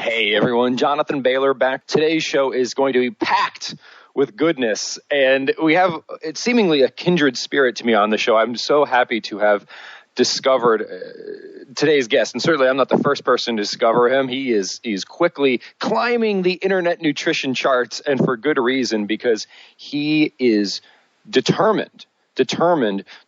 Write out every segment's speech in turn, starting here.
Hey everyone, Jonathan Bailor back. Today's show is going to be packed with goodness, and we have it's seemingly a kindred spirit to me on the show. I'm so happy to have discovered today's guest, and certainly I'm not the first person to discover him. He's quickly climbing the internet nutrition charts, and for good reason, because he is determined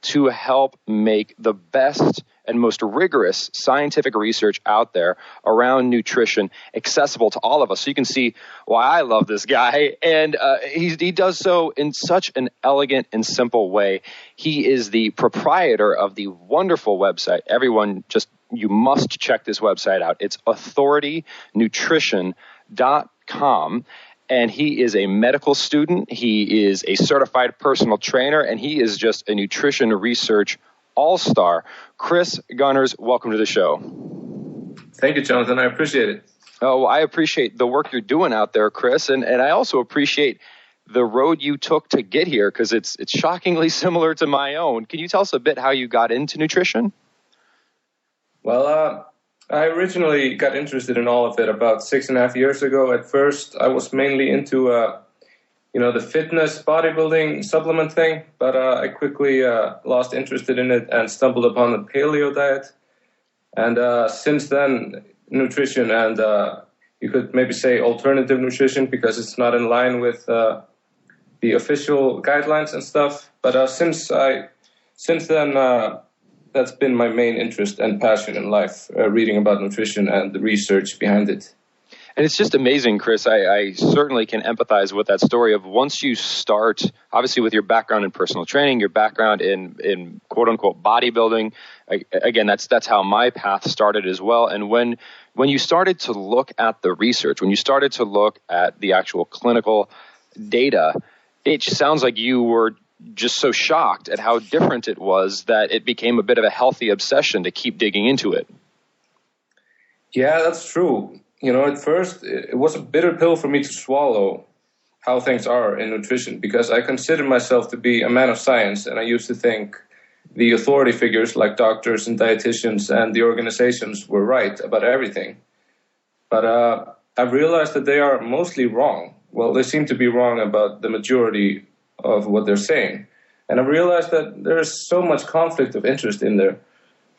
to help make the best and most rigorous scientific research out there around nutrition accessible to all of us. So you can see why I love this guy. And he does so in such an elegant and simple way. He is the proprietor of the wonderful website. Everyone, you must check this website out. It's authoritynutrition.com. And he is a medical student. He is a certified personal trainer, and he is just a nutrition research all-star. Kris Gunnars, welcome to the show. Thank you, Jonathan. I appreciate it. Oh, I appreciate the work you're doing out there, Kris, and I also appreciate the road you took to get here, because it's shockingly similar to my own. Can you tell us a bit how you got into nutrition? Well, I originally got interested in all of it about 6.5 years ago. At first, I was mainly into the fitness bodybuilding supplement thing, but I quickly lost interest in it and stumbled upon the paleo diet. And since then, nutrition and you could maybe say alternative nutrition, because it's not in line with the official guidelines and stuff. But since then, that's been my main interest and passion in life, reading about nutrition and the research behind it. And it's just amazing, Kris. I certainly can empathize with that story of once you start, obviously with your background in personal training, your background in quote-unquote bodybuilding. Again, that's how my path started as well. And when you started to look at the research, when you started to look at the actual clinical data, it just sounds like you were just so shocked at how different it was that it became a bit of a healthy obsession to keep digging into it. Yeah, that's true. At first, it was a bitter pill for me to swallow how things are in nutrition, because I consider myself to be a man of science, and I used to think the authority figures like doctors and dietitians and the organizations were right about everything. But I realized that they are mostly wrong. Well, they seem to be wrong about the majority of what they're saying. And I realized that there is so much conflict of interest in there.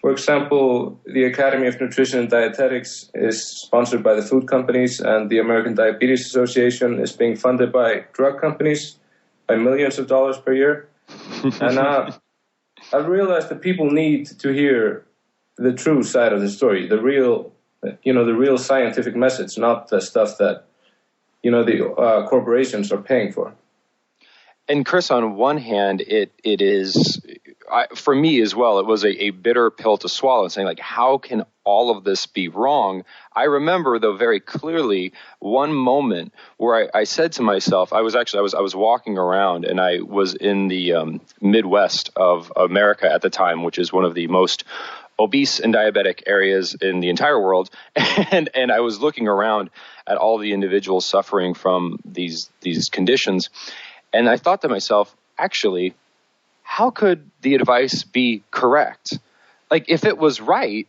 For example, the Academy of Nutrition and Dietetics is sponsored by the food companies, and the American Diabetes Association is being funded by drug companies by millions of dollars per year. And I realized that people need to hear the true side of the story, the real scientific message, not the stuff that, the corporations are paying for. And Kris, on one hand, it is, for me as well, it was a bitter pill to swallow, saying like, how can all of this be wrong? I remember, though, very clearly one moment where I said to myself, I was walking around, and I was in the Midwest of America at the time, which is one of the most obese and diabetic areas in the entire world. And I was looking around at all the individuals suffering from these conditions. And I thought to myself, actually, how could the advice be correct? Like, if it was right,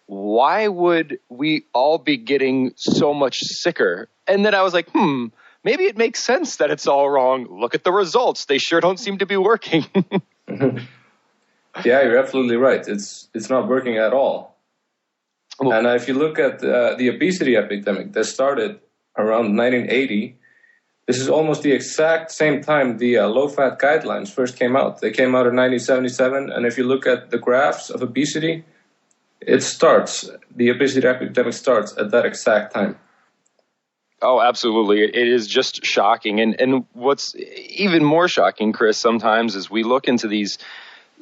why would we all be getting so much sicker? And then I was like, maybe it makes sense that it's all wrong. Look at the results. They sure don't seem to be working. Yeah, you're absolutely right. It's not working at all. Well, and if you look at the obesity epidemic that started around 1980, this is almost the exact same time the low-fat guidelines first came out. They came out in 1977, and if you look at the graphs of obesity, the obesity epidemic starts at that exact time. Oh, absolutely. It is just shocking. And what's even more shocking, Kris, sometimes is we look into these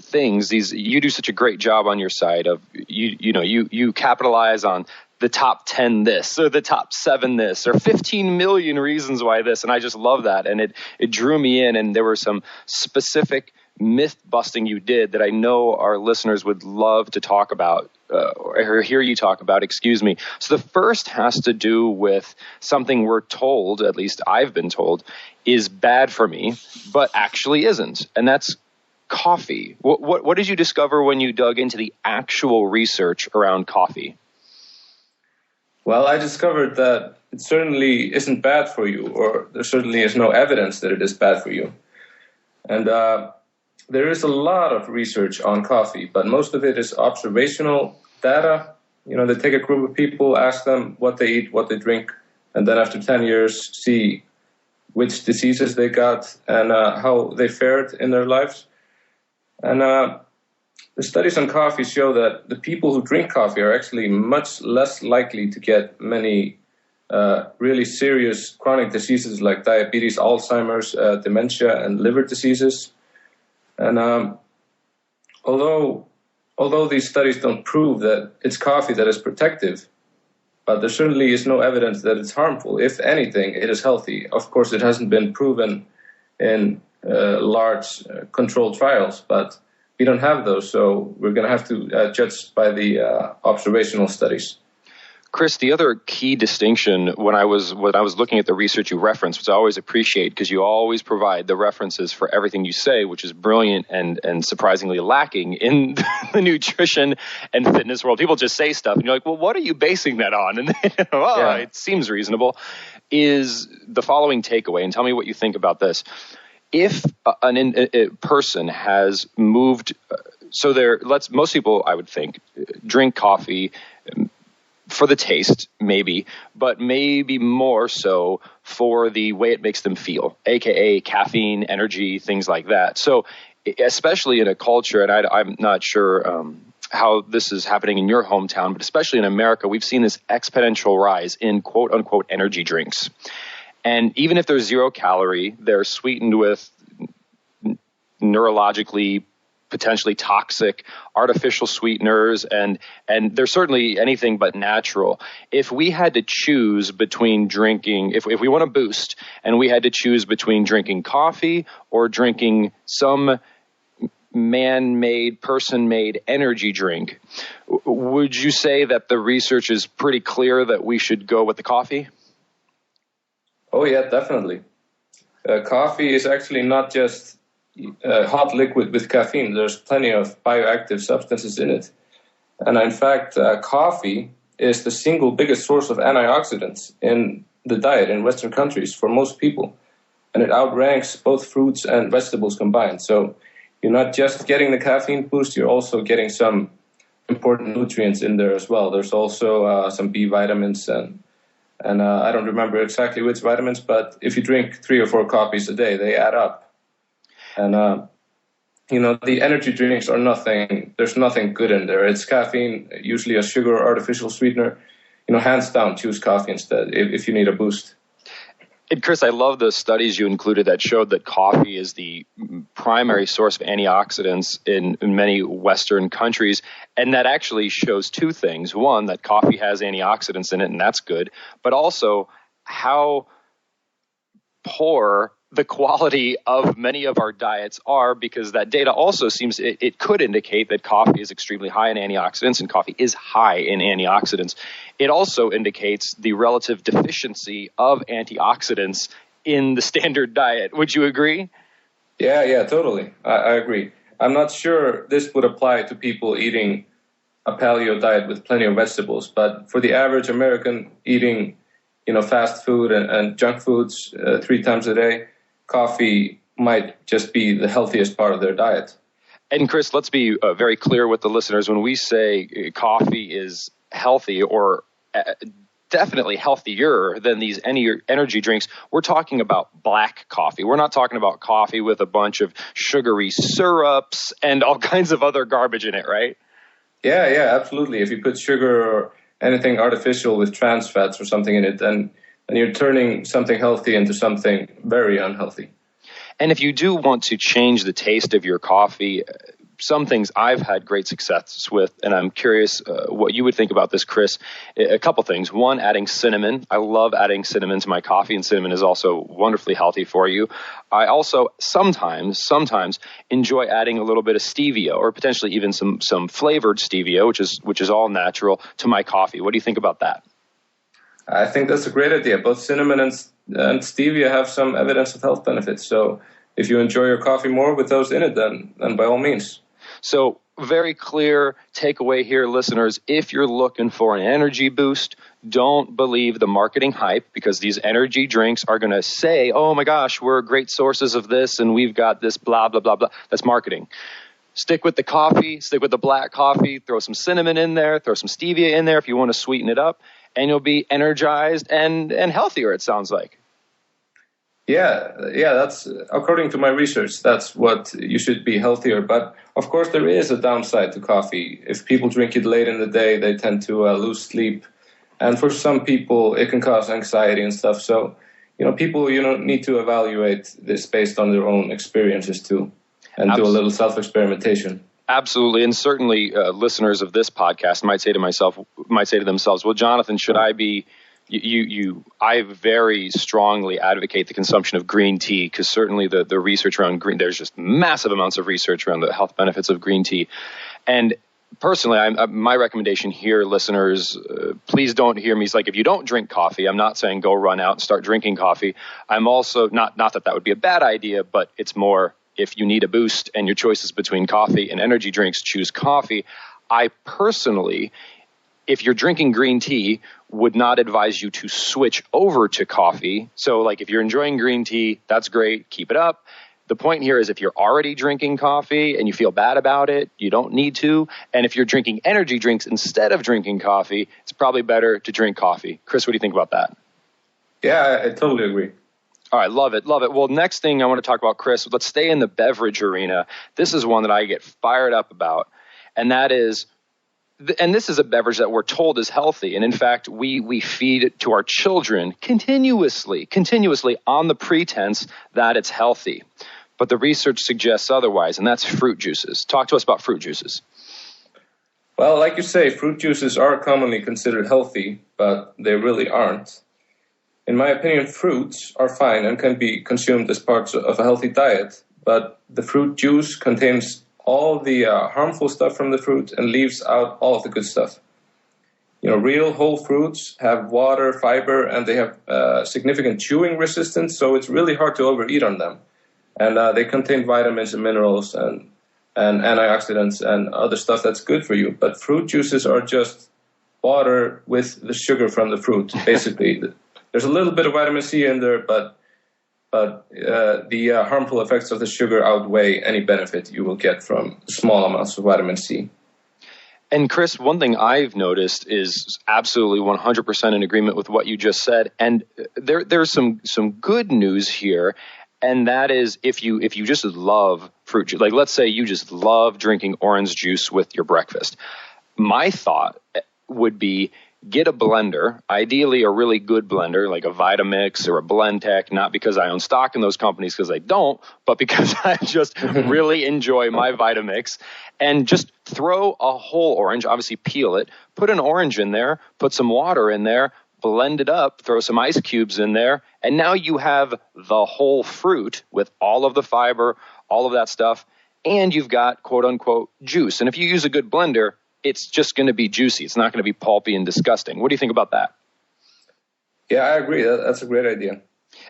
things, you do such a great job on your site of, you capitalize on the top 10 this, or the top 7 this, or 15 million reasons why this. And I just love that. And it drew me in. And there were some specific myth busting you did that I know our listeners would love to talk about, or hear you talk about, So the first has to do with something we're told, at least I've been told, is bad for me, but actually isn't. And that's coffee. What did you discover when you dug into the actual research around coffee? Well, I discovered that it certainly isn't bad for you, or there certainly is no evidence that it is bad for you. And there is a lot of research on coffee, but most of it is observational data. They take a group of people, ask them what they eat, what they drink, and then after 10 years, see which diseases they got and how they fared in their lives. And the studies on coffee show that the people who drink coffee are actually much less likely to get many really serious chronic diseases like diabetes, Alzheimer's, dementia, and liver diseases. And although these studies don't prove that it's coffee that is protective, but there certainly is no evidence that it's harmful. If anything, it is healthy. Of course, it hasn't been proven in large controlled trials, but we don't have those, so we're going to have to judge by the observational studies. Kris, the other key distinction when I was looking at the research you referenced, which I always appreciate because you always provide the references for everything you say, which is brilliant and surprisingly lacking in the nutrition and fitness world. People just say stuff and you're like, well, what are you basing that on? And It seems reasonable, is the following takeaway, and tell me what you think about this. If a person has moved, most people, I would think, drink coffee for the taste, maybe, but maybe more so for the way it makes them feel, aka caffeine, energy, things like that. So especially in a culture, and I'm not sure how this is happening in your hometown, but especially in America, we've seen this exponential rise in quote unquote energy drinks. And even if they're 0 calorie, they're sweetened with neurologically potentially toxic artificial sweeteners, and they're certainly anything but natural. If we had to choose between drinking, if we want to boost, and we had to choose between drinking coffee or drinking some man-made, person-made energy drink, would you say that the research is pretty clear that we should go with the coffee? Oh yeah, definitely. Coffee is actually not just hot liquid with caffeine. There's plenty of bioactive substances in it. And in fact, coffee is the single biggest source of antioxidants in the diet in Western countries for most people. And it outranks both fruits and vegetables combined. So you're not just getting the caffeine boost, you're also getting some important nutrients in there as well. There's also some B vitamins and I don't remember exactly which vitamins, but if you drink 3 or 4 coffees a day, they add up. And, the energy drinks are nothing, there's nothing good in there. It's caffeine, usually a sugar or artificial sweetener. Hands down, choose coffee instead if you need a boost. And Kris, I love the studies you included that showed that coffee is the primary source of antioxidants in many Western countries. And that actually shows 2 things. One, that coffee has antioxidants in it, and that's good. But also how poor the quality of many of our diets are, because that data also seems it could indicate that coffee is extremely high in antioxidants, and coffee is high in antioxidants. It also indicates the relative deficiency of antioxidants in the standard diet. Would you agree? Yeah, totally. I agree. I'm not sure this would apply to people eating a paleo diet with plenty of vegetables, but for the average American eating, fast food and junk foods 3 times a day, coffee might just be the healthiest part of their diet. And Kris, let's be very clear with the listeners. When we say coffee is healthy, or definitely healthier than these energy drinks, we're talking about black coffee. We're not talking about coffee with a bunch of sugary syrups and all kinds of other garbage in it, right? Yeah, absolutely. If you put sugar or anything artificial with trans fats or something in it, then you're turning something healthy into something very unhealthy. And if you do want to change the taste of your coffee, some things I've had great success with, and I'm curious what you would think about this, Kris. A couple things. One, adding cinnamon. I love adding cinnamon to my coffee, and cinnamon is also wonderfully healthy for you. I also sometimes enjoy adding a little bit of stevia, or potentially even some flavored stevia, which is all natural, to my coffee. What do you think about that? I think that's a great idea. Both cinnamon and stevia have some evidence of health benefits. So if you enjoy your coffee more with those in it, then by all means. So very clear takeaway here, listeners. If you're looking for an energy boost, don't believe the marketing hype, because these energy drinks are going to say, oh my gosh, we're great sources of this and we've got this blah, blah, blah, blah. That's marketing. Stick with the coffee, stick with the black coffee, throw some cinnamon in there, throw some stevia in there if you want to sweeten it up, and you'll be energized and healthier, it sounds like. Yeah, that's according to my research. That's what you should be healthier. But of course, there is a downside to coffee. If people drink it late in the day, they tend to lose sleep, and for some people, it can cause anxiety and stuff. So, people need to evaluate this based on their own experiences too, and do a little self-experimentation. Absolutely, and certainly listeners of this podcast might say to themselves, "Well, Jonathan, should I be?" I very strongly advocate the consumption of green tea, because certainly the research around green, there's just massive amounts of research around the health benefits of green tea. And personally, my recommendation here, listeners, please don't hear me. It's like, if you don't drink coffee, I'm not saying go run out and start drinking coffee. I'm also not that would be a bad idea, but it's more, if you need a boost and your choice is between coffee and energy drinks, choose coffee. I personally, if you're drinking green tea, would not advise you to switch over to coffee. So like, if you're enjoying green tea, that's great. Keep it up. The point here is, if you're already drinking coffee and you feel bad about it, you don't need to. And if you're drinking energy drinks instead of drinking coffee, it's probably better to drink coffee. Kris, what do you think about that? Yeah, I totally agree. All right, love it. Well, next thing I want to talk about, Kris, let's stay in the beverage arena. This is one that I get fired up about, and that is, and this is a beverage that we're told is healthy. And in fact, we feed it to our children continuously on the pretense that it's healthy. But the research suggests otherwise, and that's fruit juices. Talk to us about fruit juices. Well, like you say, fruit juices are commonly considered healthy, but they really aren't. In my opinion, fruits are fine and can be consumed as parts of a healthy diet, but the fruit juice contains all the harmful stuff from the fruit and leaves out all of the good stuff. Real whole fruits have water, fiber, and they have significant chewing resistance, so it's really hard to overeat on them. And they contain vitamins and minerals and antioxidants and other stuff that's good for you. But fruit juices are just water with the sugar from the fruit, basically. There's a little bit of vitamin C in there, but the harmful effects of the sugar outweigh any benefit you will get from small amounts of vitamin C. And Kris, one thing I've noticed is absolutely 100% in agreement with what you just said. And there's some good news here. And that is, if you just love fruit juice, like let's say you just love drinking orange juice with your breakfast, my thought would be, get a blender, ideally a really good blender, like a Vitamix or a Blendtec, not because I own stock in those companies, because I don't, but because I just really enjoy my Vitamix, and just throw a whole orange, obviously peel it, put an orange in there, put some water in there, blend it up, throw some ice cubes in there, and now you have the whole fruit with all of the fiber, all of that stuff, and you've got quote unquote juice. And if you use a good blender, it's just going to be juicy. It's not going to be pulpy and disgusting. What do you think about that? Yeah, I agree. That's a great idea.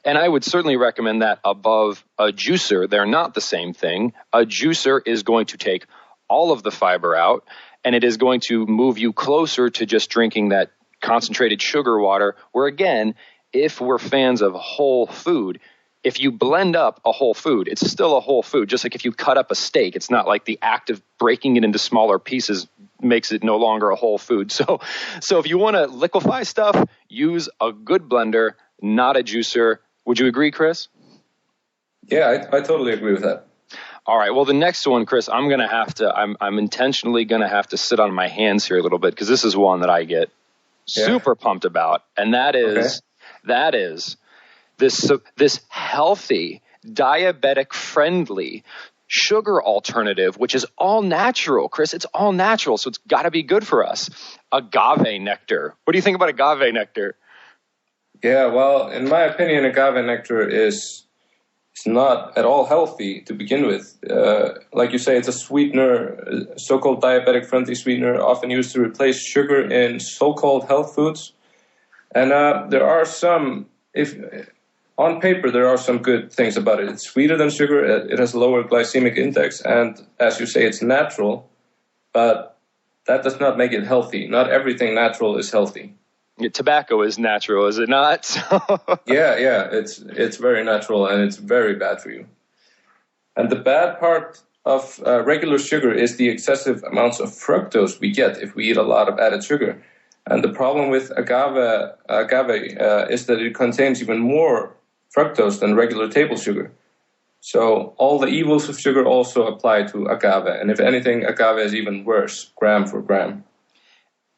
And I would certainly recommend that above a juicer. They're not the same thing. A juicer is going to take all of the fiber out, and it is going to move you closer to just drinking that concentrated sugar water, where again, if we're fans of whole food, if you blend up a whole food, it's still a whole food. Just like if you cut up a steak, it's not like the act of breaking it into smaller pieces makes it no longer a whole food. So if you want to liquefy stuff, use a good blender, not a juicer. Would you agree, Kris? Yeah, I totally agree with that. All right. Well, the next one, Kris, I'm intentionally going to have to sit on my hands here a little bit, because this is one that I get super pumped about. And that is this healthy, diabetic friendly sugar alternative, which is all natural. Kris, it's all natural, so it's got to be good for us. Agave nectar. What do you think about agave nectar? Yeah, well, in my opinion, agave nectar is not at all healthy to begin with. Like you say, it's a sweetener, so-called diabetic friendly sweetener, often used to replace sugar in so-called health foods. And there are some, on paper, there are some good things about it. It's sweeter than sugar. It has a lower glycemic index. And as you say, it's natural. but that does not make it healthy. Not everything natural is healthy. Tobacco is natural, is it not? Yeah, it's very natural, and it's very bad for you. And the bad part of regular sugar is the excessive amounts of fructose we get if we eat a lot of added sugar. And the problem with agave is that it contains even more fructose than regular table sugar. So all the evils of sugar also apply to agave. And if anything, agave is even worse, gram for gram.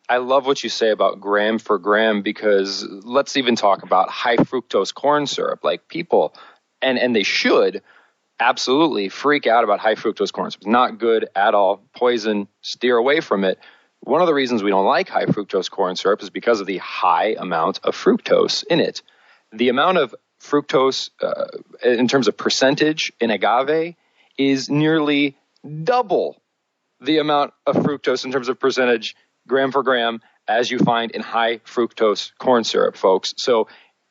I love what you say about gram for gram, because let's even talk about high fructose corn syrup. Like people, and they should absolutely freak out about high fructose corn syrup. It's not good at all, poison, steer away from it. One of the reasons we don't like high fructose corn syrup is because of the high amount of fructose in it. The amount of fructose in terms of percentage in agave is nearly double the amount of fructose in terms of percentage gram for gram as you find in high fructose corn syrup, folks. So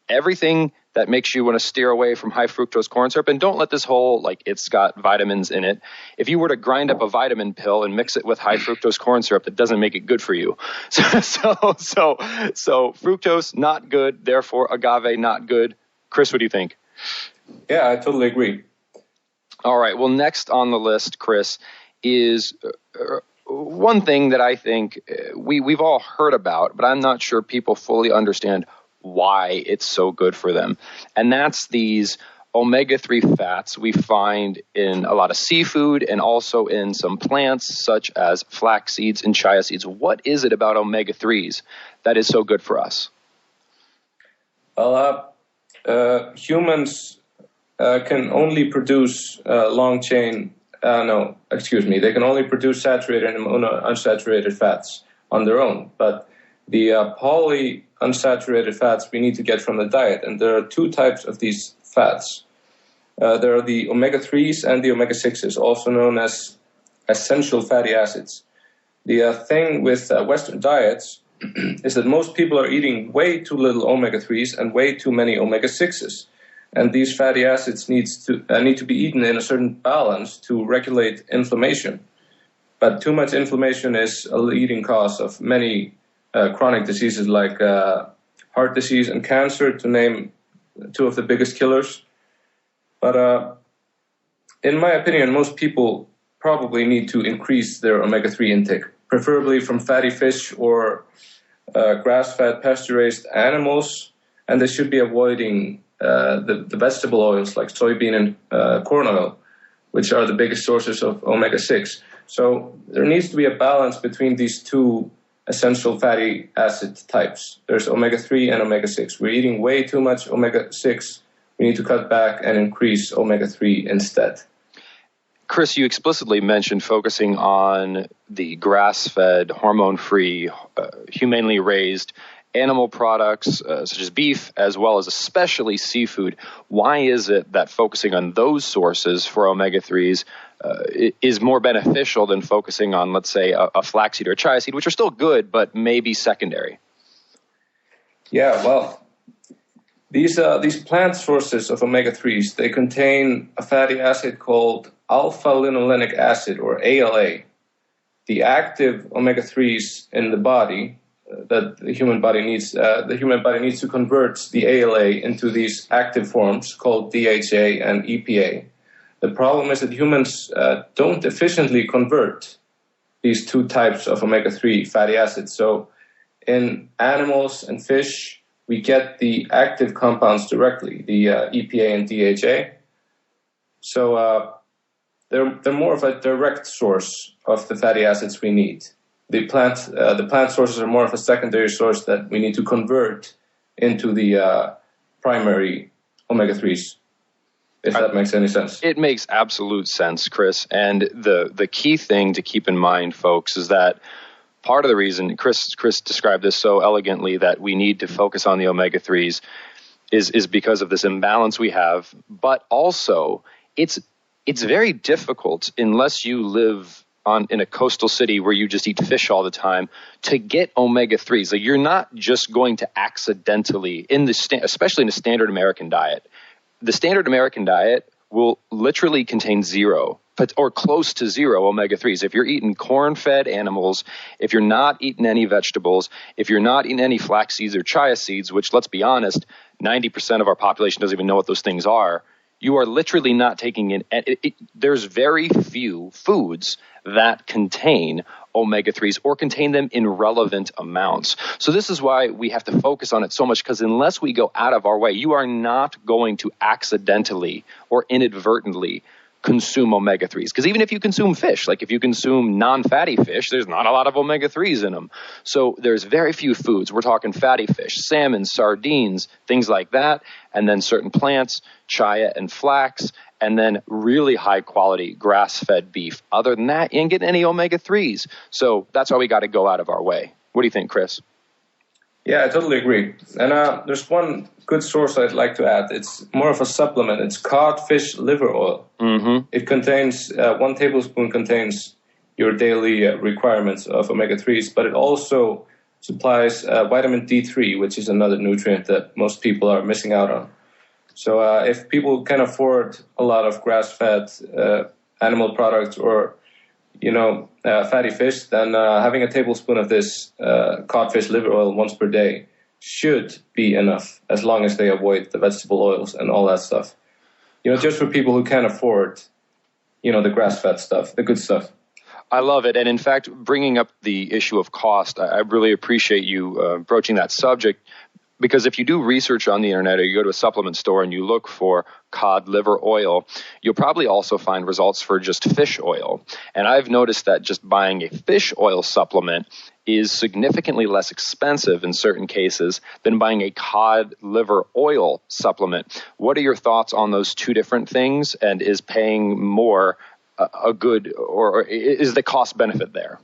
everything that makes you want to steer away from high fructose corn syrup, and don't let this whole, like, it's got vitamins in it. If you were to grind up a vitamin pill and mix it with high fructose corn syrup, that doesn't make it good for you. So fructose, not good. Therefore, agave, not good. Kris, what do you think? Yeah, I totally agree. All right. Well, next on the list, Kris, is one thing that I think we've all heard about, but I'm not sure people fully understand why it's so good for them. And that's these omega-3 fats we find in a lot of seafood and also in some plants such as flax seeds and chia seeds. What is it about omega-3s that is so good for us? Well, humans can only produce they can only produce saturated and unsaturated fats on their own. But the polyunsaturated fats we need to get from the diet. And there are two types of these fats. There are the omega-3s and the omega-6s, also known as essential fatty acids. The thing with Western diets is that most people are eating way too little omega-3s and way too many omega-6s. And these fatty acids need to be eaten in a certain balance to regulate inflammation. But too much inflammation is a leading cause of many chronic diseases like heart disease and cancer, to name two of the biggest killers. But in my opinion, most people probably need to increase their omega-3 intake, preferably from fatty fish or grass-fed pasture-raised animals, and they should be avoiding the vegetable oils like soybean and corn oil, which are the biggest sources of omega-6. So there needs to be a balance between these two essential fatty acid types. There's omega-3 and omega-6. We're eating way too much omega-6. We need to cut back and increase omega-3 instead. Kris, you explicitly mentioned focusing on the grass-fed, hormone-free, humanely raised animal products such as beef, as well as especially seafood. Why is it that focusing on those sources for omega-3s is more beneficial than focusing on, let's say, a flaxseed or a chia seed, which are still good, but maybe secondary? Yeah, well, these plant sources of omega-3s, they contain a fatty acid called alpha-linolenic acid, or ALA. The active omega-3s in the body that the human body needs to convert the ALA into these active forms called DHA and EPA. The problem is that humans don't efficiently convert these two types of omega-3 fatty acids. So in animals and fish, we get the active compounds directly, the EPA and DHA. So they're more of a direct source of the fatty acids we need. The plant sources are more of a secondary source that we need to convert into the primary omega-3s, if that makes any sense. It makes absolute sense, Kris. And the key thing to keep in mind, folks, is that part of the reason Kris described this so elegantly, that we need to focus on the omega-3s is because of this imbalance we have. But also, it's very difficult unless you live in a coastal city where you just eat fish all the time to get omega-3s. Like, you're not just going to accidentally, especially in the standard American diet. The standard American diet will literally contain zero or close to zero omega-3s. If you're eating corn-fed animals, if you're not eating any vegetables, if you're not eating any flax seeds or chia seeds, which, let's be honest, 90% of our population doesn't even know what those things are, you are literally not taking in. There's very few foods that contain omega-3s or contain them in relevant amounts. So this is why we have to focus on it so much, because unless we go out of our way, you are not going to accidentally or inadvertently consume omega-3s. Because even if you consume fish, like if you consume non-fatty fish, there's not a lot of omega-3s in them. So there's very few foods. We're talking fatty fish, salmon, sardines, things like that, and then certain plants, chia and flax, and then really high quality grass-fed beef. Other than that, you ain't getting any omega-3s. So that's why we got to go out of our way. What do you think, Kris? Yeah, I totally agree. And there's one good source I'd like to add. It's more of a supplement. It's codfish liver oil. Mm-hmm. It contains 1 tablespoon contains your daily requirements of omega-3s, but it also supplies vitamin D3, which is another nutrient that most people are missing out on. So if people can afford a lot of grass-fed animal products or fatty fish, then having a tablespoon of this codfish liver oil once per day should be enough, as long as they avoid the vegetable oils and all that stuff. Just for people who can't afford, the grass-fed stuff, the good stuff. I love it. And in fact, bringing up the issue of cost, I really appreciate you broaching that subject. Because if you do research on the internet or you go to a supplement store and you look for cod liver oil, you'll probably also find results for just fish oil. And I've noticed that just buying a fish oil supplement is significantly less expensive in certain cases than buying a cod liver oil supplement. What are your thoughts on those two different things? And is paying more a good, or is the cost benefit there?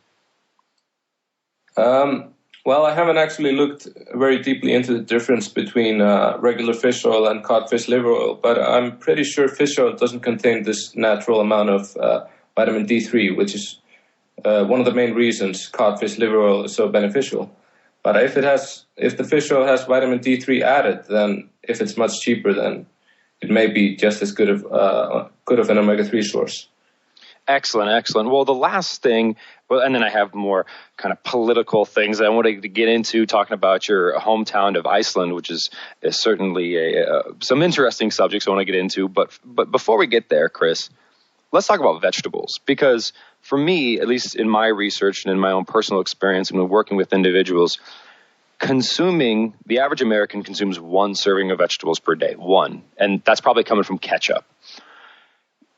Well, I haven't actually looked very deeply into the difference between regular fish oil and codfish liver oil, but I'm pretty sure fish oil doesn't contain this natural amount of vitamin D3, which is one of the main reasons codfish liver oil is so beneficial. But if the fish oil has vitamin D3 added, then if it's much cheaper, then it may be just as good of an omega-3 source. Excellent, excellent. Well, the last thing, and then I have more kind of political things I wanted to get into, talking about your hometown of Iceland, which is certainly some interesting subjects I want to get into. But before we get there, Kris, let's talk about vegetables. Because for me, at least in my research and in my own personal experience and working with individuals, the average American consumes 1 serving of vegetables per day, 1. And that's probably coming from ketchup.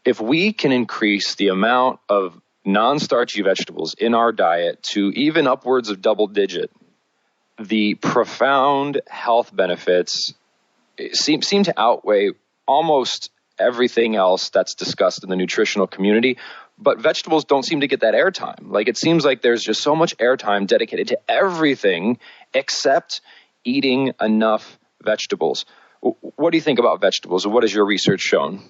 If we can increase the amount of non-starchy vegetables in our diet to even upwards of double digit, the profound health benefits seem to outweigh almost everything else that's discussed in the nutritional community. But vegetables don't seem to get that airtime. Like, it seems like there's just so much airtime dedicated to everything except eating enough vegetables. What do you think about vegetables? What has your research shown?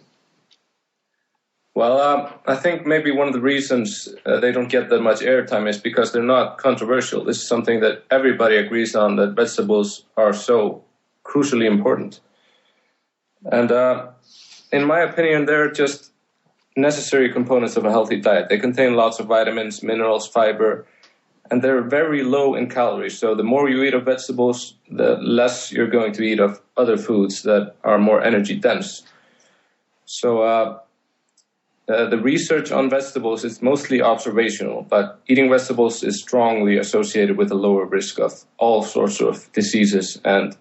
Well, I think maybe one of the reasons they don't get that much airtime is because they're not controversial. This is something that everybody agrees on, that vegetables are so crucially important. And in my opinion, they're just necessary components of a healthy diet. They contain lots of vitamins, minerals, fiber, and they're very low in calories. So the more you eat of vegetables, the less you're going to eat of other foods that are more energy dense. So the research on vegetables is mostly observational, but eating vegetables is strongly associated with a lower risk of all sorts of diseases, and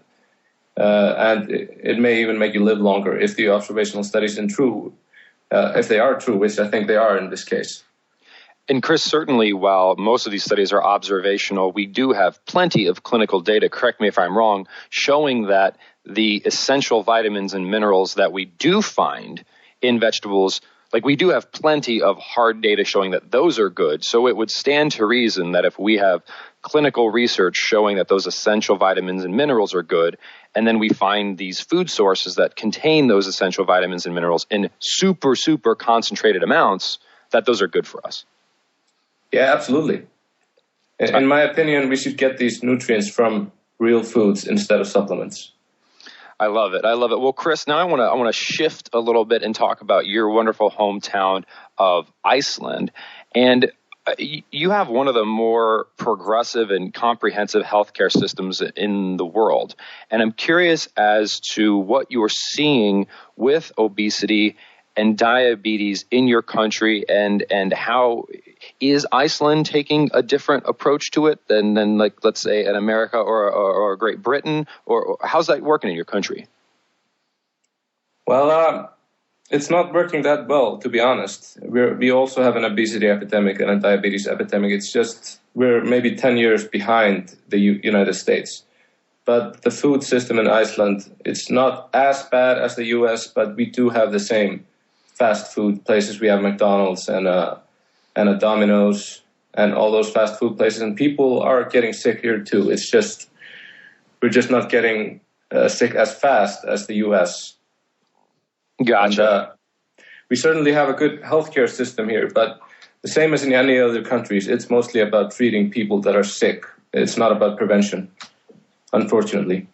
it may even make you live longer if the observational studies are true, if they are true, which I think they are in this case. And Kris, certainly while most of these studies are observational, we do have plenty of clinical data, correct me if I'm wrong, showing that the essential vitamins and minerals that we do find in vegetables, like, we do have plenty of hard data showing that those are good. So it would stand to reason that if we have clinical research showing that those essential vitamins and minerals are good, and then we find these food sources that contain those essential vitamins and minerals in super, super concentrated amounts, that those are good for us. Yeah, absolutely. In my opinion, we should get these nutrients from real foods instead of supplements. I love it. I love it. Well, Kris, now I want to shift a little bit and talk about your wonderful hometown of Iceland. And you have one of the more progressive and comprehensive healthcare systems in the world. And I'm curious as to what you're seeing with obesity and diabetes in your country, and how is Iceland taking a different approach to it than like, let's say, in America or Great Britain, or how's that working in your country? Well, it's not working that well, to be honest. We also have an obesity epidemic and a diabetes epidemic. It's just we're maybe 10 years behind the United States. But the food system in Iceland, it's not as bad as the US, but we do have the same fast food places. We have McDonald's and a Domino's and all those fast food places. And people are getting sick here too. It's just, we're just not getting sick as fast as the US. Gotcha. And, we certainly have a good healthcare system here, but the same as in any other countries, it's mostly about treating people that are sick. It's not about prevention, unfortunately.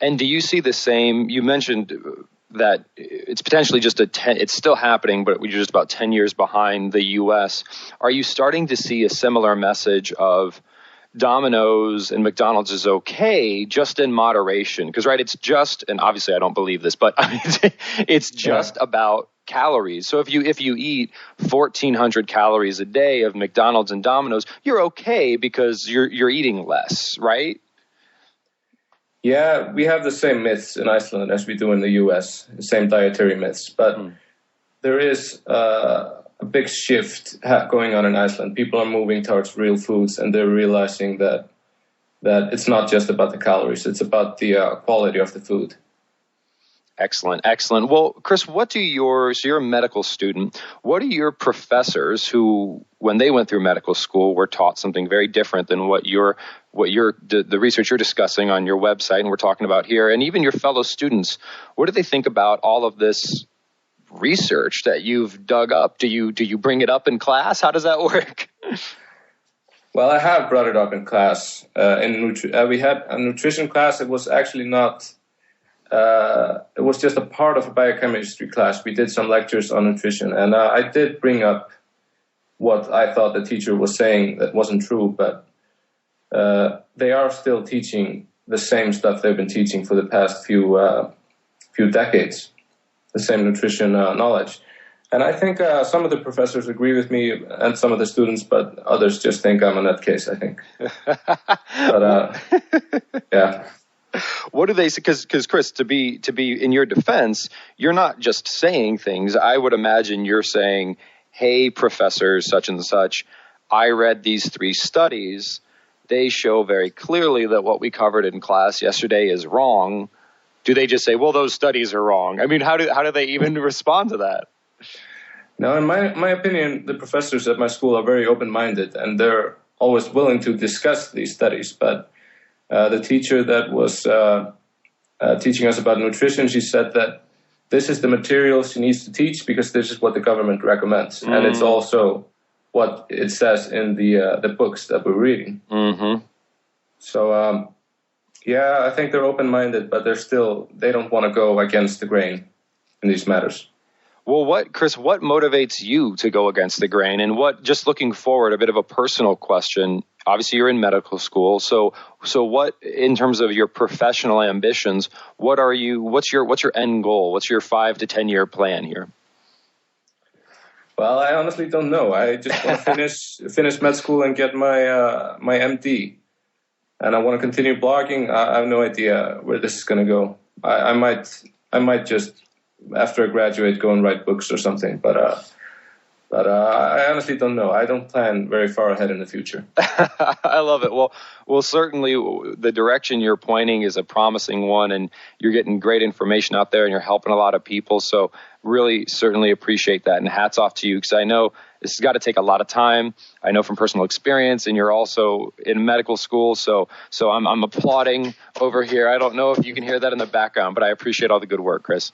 And do you see the same? You mentioned that it's potentially just it's still happening, but we're just about 10 years behind the U.S. Are you starting to see a similar message of Domino's and McDonald's is okay, just in moderation? Because, right, it's just, and obviously I don't believe this, but I mean, it's just about calories. So if you eat 1,400 calories a day of McDonald's and Domino's, you're okay because you're eating less, right? Yeah, we have the same myths in Iceland as we do in the U.S., the same dietary myths. But there is a big shift going on in Iceland. People are moving towards real foods, and they're realizing that it's not just about the calories. It's about the quality of the food. Excellent, excellent. Well, Kris, so you're a medical student. What do your professors who, when they went through medical school, were taught something very different than the research you're discussing on your website and we're talking about here, and even your fellow students, what do they think about all of this research that you've dug up? Do you bring it up in class? How does that work? Well, I have brought it up in class. We had a nutrition class. It was actually not. It was just a part of a biochemistry class. We did some lectures on nutrition, and I did bring up what I thought the teacher was saying that wasn't true, but they are still teaching the same stuff they've been teaching for the past few decades, the same nutrition knowledge. And I think some of the professors agree with me and some of the students, but others just think I'm a nutcase, I think. But, yeah. What do they say? Because Kris, to be in your defense, you're not just saying things. I would imagine you're saying, hey, professor such and such, I read these 3 studies. They show very clearly that what we covered in class yesterday is wrong. Do they just say, well, those studies are wrong? I mean, how do they even respond to that? Now, in my opinion, the professors at my school are very open-minded, and they're always willing to discuss these studies. But the teacher that was teaching us about nutrition, she said that this is the material she needs to teach because this is what the government recommends. And it's also what it says in the books that we're reading. Mm-hmm. So, yeah, I think they're open-minded, but they don't want to go against the grain in these matters. Well, Kris, what motivates you to go against the grain? And just looking forward, a bit of a personal question. Obviously, you're in medical school. So what, in terms of your professional ambitions, what's your end goal? What's your 5 to 10 year plan here? Well, I honestly don't know. I just want to finish med school and get my MD. And I want to continue blogging. I have no idea where this is going to go. I might just, after I graduate, go and write books or something. But I honestly don't know. I don't plan very far ahead in the future. I love it. Well, certainly the direction you're pointing is a promising one, and you're getting great information out there, and you're helping a lot of people. So really, certainly appreciate that, and hats off to you, because I know this has got to take a lot of time. I know from personal experience, and you're also in medical school, so I'm applauding over here. I don't know if you can hear that in the background, but I appreciate all the good work, Kris.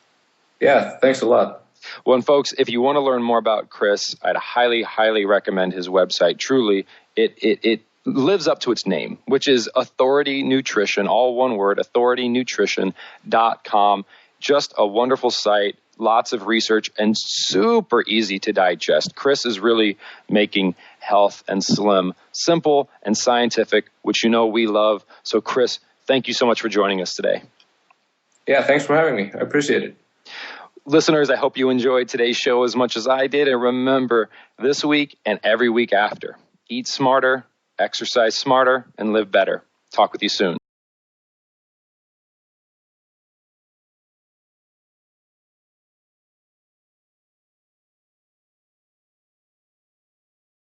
Yeah, thanks a lot. Well, and folks, if you want to learn more about Kris, I'd highly, highly recommend his website. Truly, it lives up to its name, which is Authority Nutrition, all one word, authoritynutrition.com. Just a wonderful site, lots of research, and super easy to digest. Kris is really making health and slim simple and scientific, which you know we love. So Kris, thank you so much for joining us today. Yeah, thanks for having me. I appreciate it. Listeners, I hope you enjoyed today's show as much as I did. And remember, this week and every week after, eat smarter, exercise smarter, and live better. Talk with you soon.